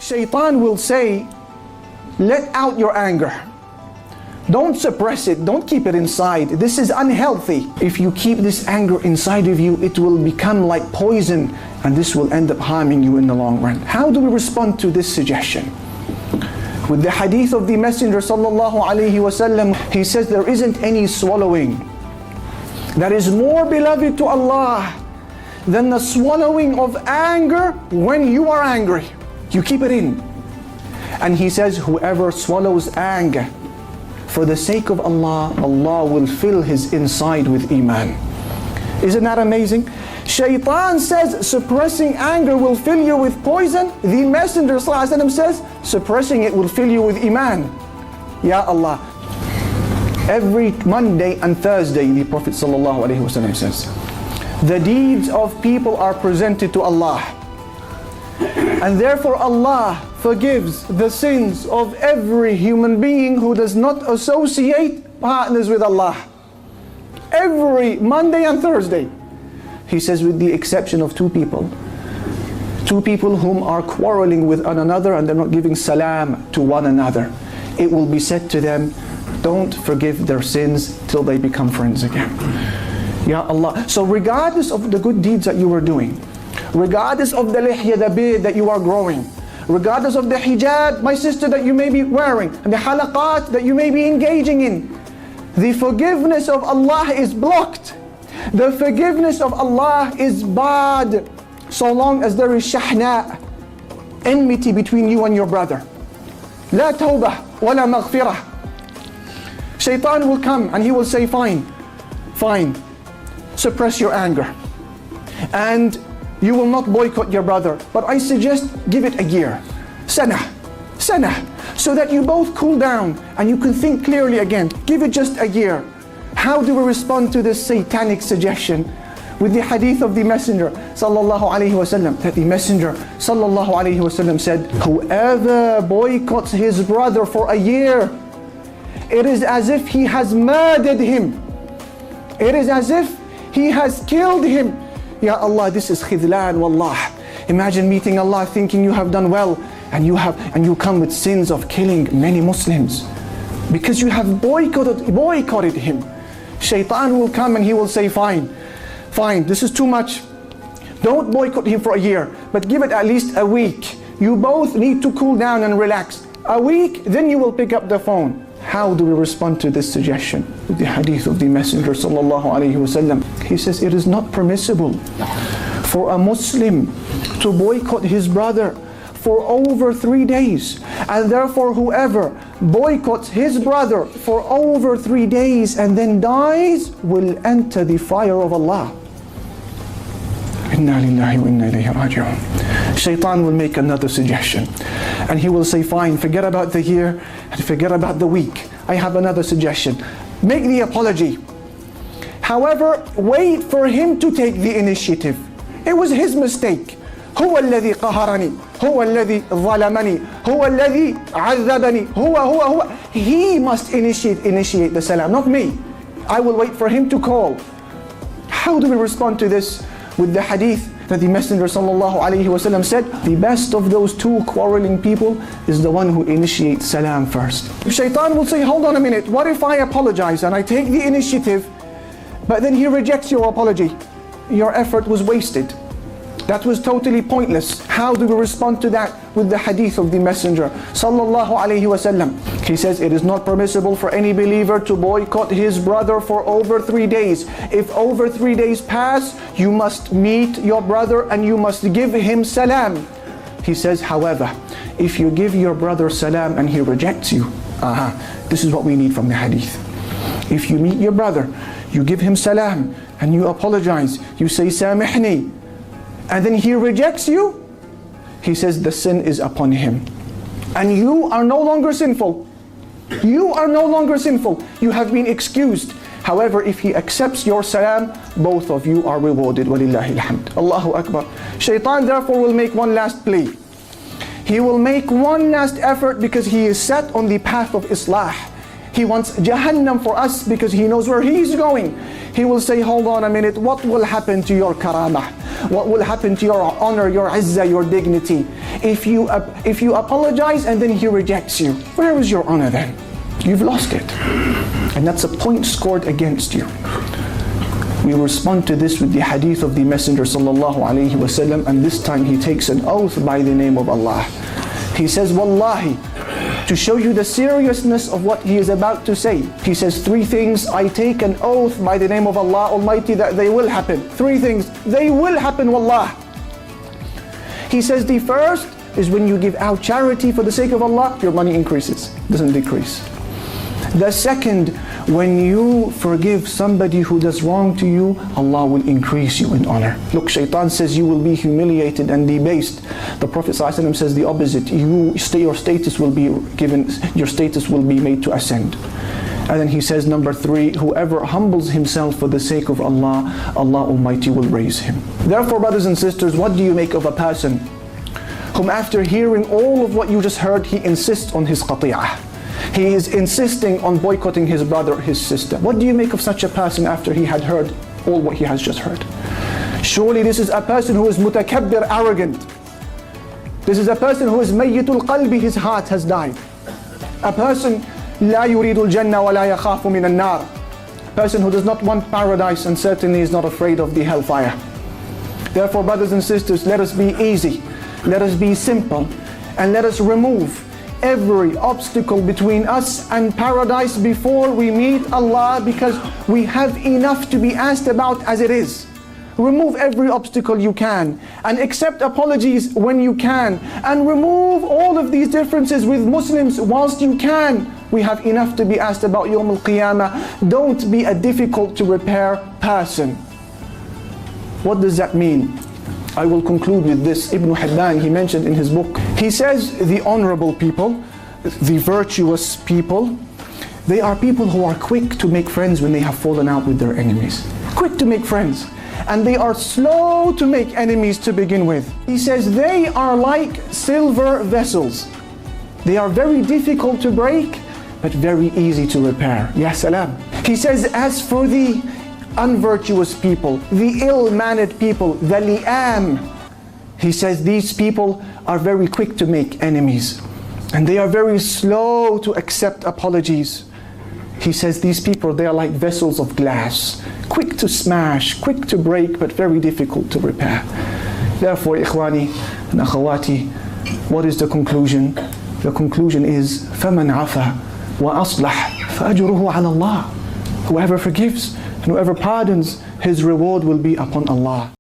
Shaitan will say, let out your anger. Don't suppress it, don't keep it inside. This is unhealthy. If you keep this anger inside of you, it will become like poison, and this will end up harming you in the long run. How do we respond to this suggestion? With the hadith of the Messenger sallallahu alaihi wasallam, he says there isn't any swallowing that is more beloved to Allah than the swallowing of anger when you are angry. You keep it in. And he says, whoever swallows anger for the sake of Allah, Allah will fill his inside with iman. Isn't that amazing? Shaitan says suppressing anger will fill you with poison. The Messenger ﷺ says suppressing it will fill you with iman. Ya Allah. Every Monday and Thursday, the Prophet ﷺ says, the deeds of people are presented to Allah. And therefore Allah forgives the sins of every human being who does not associate partners with Allah. Every Monday and Thursday. He says, with the exception of two people. Two people whom are quarreling with one another and they're not giving salam to one another. It will be said to them, don't forgive their sins till they become friends again. Ya Allah. So regardless of the good deeds that you are doing, regardless of the lihya, the beard that you are growing, regardless of the hijab, my sister, that you may be wearing, and the halaqat that you may be engaging in, the forgiveness of Allah is blocked. The forgiveness of Allah is barred so long as there is shahna, enmity between you and your brother. La tawbah wa la maghfirah. Shaitan will come and he will say, fine, suppress your anger. And you will not boycott your brother, but I suggest give it a year. Sana, so that you both cool down and you can think clearly again. Give it just a year. How do we respond to this satanic suggestion? With the hadith of the Messenger sallallahu alaihi wasallam, that the Messenger sallallahu alaihi wasallam said, whoever boycotts his brother for a year, it is as if he has murdered him. It is as if he has killed him. Ya Allah, this is khidlan wallah. Imagine meeting Allah thinking you have done well, and you come with sins of killing many Muslims because you have boycotted him. Shaitan will come and he will say, fine, this is too much. Don't boycott him for a year, but give it at least a week. You both need to cool down and relax. A week, then you will pick up the phone. How do we respond to this suggestion? With the hadith of the Messenger sallallahu alaihi wasallam, he says it is not permissible for a Muslim to boycott his brother for over 3 days. And therefore whoever boycotts his brother for over 3 days and then dies will enter the fire of Allah. Inna lillahi wa inna ilayhi raji'un. Shaitan will make another suggestion. And he will say, fine, forget about the year and forget about the week. I have another suggestion. Make the apology. However, wait for him to take the initiative. It was his mistake. هو الذي قهرني هو الذي ظلمني هو الذي عذبني هو he must initiate the salam, not me. I will wait for him to call. How do we respond to this? With the hadith that the Messenger sallallahu alaihi wasallam said, the best of those two quarreling people is the one who initiates salam first. Shaitan will say, hold on a minute, what if I apologize and I take the initiative, but then he rejects your apology? Your effort was wasted. That was totally pointless. How do we respond to that? With the hadith of the Messenger sallallahu alaihi wasallam. He says it is not permissible for any believer to boycott his brother for over 3 days. If over 3 days pass, you must meet your brother and you must give him salam. He says, however, if you give your brother salam and he rejects you, this is what we need from the hadith. If you meet your brother, you give him salam and you apologize, you say samihni, and then he rejects you, he says the sin is upon him. And you are no longer sinful. You are no longer sinful. You have been excused. However, if he accepts your salam, both of you are rewarded. Walillahi alhamd. Allahu Akbar. Shaitan therefore will make one last plea. He will make one last effort because he is set on the path of Islah. He wants Jahannam for us because he knows where he is going. He will say, hold on a minute, what will happen to your karamah? what will happen to your honor, your izzah, your dignity? If you apologize and then he rejects you, where is your honor then? You've lost it. And that's a point scored against you. We respond to this with the hadith of the Messenger sallallahu alaihi wasallam, and this time he takes an oath by the name of Allah. He says, Wallahi, to show you the seriousness of what he is about to say. He says 3 things, I take an oath by the name of Allah Almighty that they will happen. 3 things, they will happen, wallah. He says the first is when you give out charity for the sake of Allah, your money increases, doesn't decrease. The second, when you forgive somebody who does wrong to you, Allah will increase you in honor. Look, shaitan says you will be humiliated and debased. The Prophet ﷺ says the opposite. Your status will be given, your status will be made to ascend. And then he says, number 3, whoever humbles himself for the sake of Allah, Allah Almighty will raise him. Therefore, brothers and sisters, what do you make of a person whom after hearing all of what you just heard, he insists on his qati'ah? He is insisting on boycotting his brother, his sister. What do you make of such a person after he had heard all what he has just heard? Surely this is a person who is mutakabbir, arrogant. This is a person who is mayyitul qalbi, his heart has died. A person la yuridul jannah wa la yakhafu min an-nar. A person who does not want paradise and certainly is not afraid of the hellfire. Therefore, brothers and sisters, let us be easy, let us be simple, and let us remove every obstacle between us and paradise before we meet Allah, because we have enough to be asked about as it is. Remove every obstacle you can, and accept apologies when you can, and remove all of these differences with Muslims whilst you can. We have enough to be asked about Yawm al-Qiyamah. Don't be a difficult to repair person. What does that mean? I will conclude with this. Ibn Hibban, he mentioned in his book, he says the honorable people, the virtuous people, they are people who are quick to make friends when they have fallen out with their enemies. Quick to make friends. And they are slow to make enemies to begin with. He says they are like silver vessels. They are very difficult to break, but very easy to repair. Ya salam. He says, as for the unvirtuous people, the ill-mannered people, the li'am, he says these people are very quick to make enemies, and they are very slow to accept apologies. He says these people, they are like vessels of glass, quick to smash, quick to break, but very difficult to repair. Therefore, ikhwani and akhawati, what is the conclusion? The conclusion is, فَمَنْ عَفَى وَأَصْلَحَ فَأَجْرُهُ عَلَى اللَّهِ. Whoever forgives and whoever pardons, his reward will be upon Allah.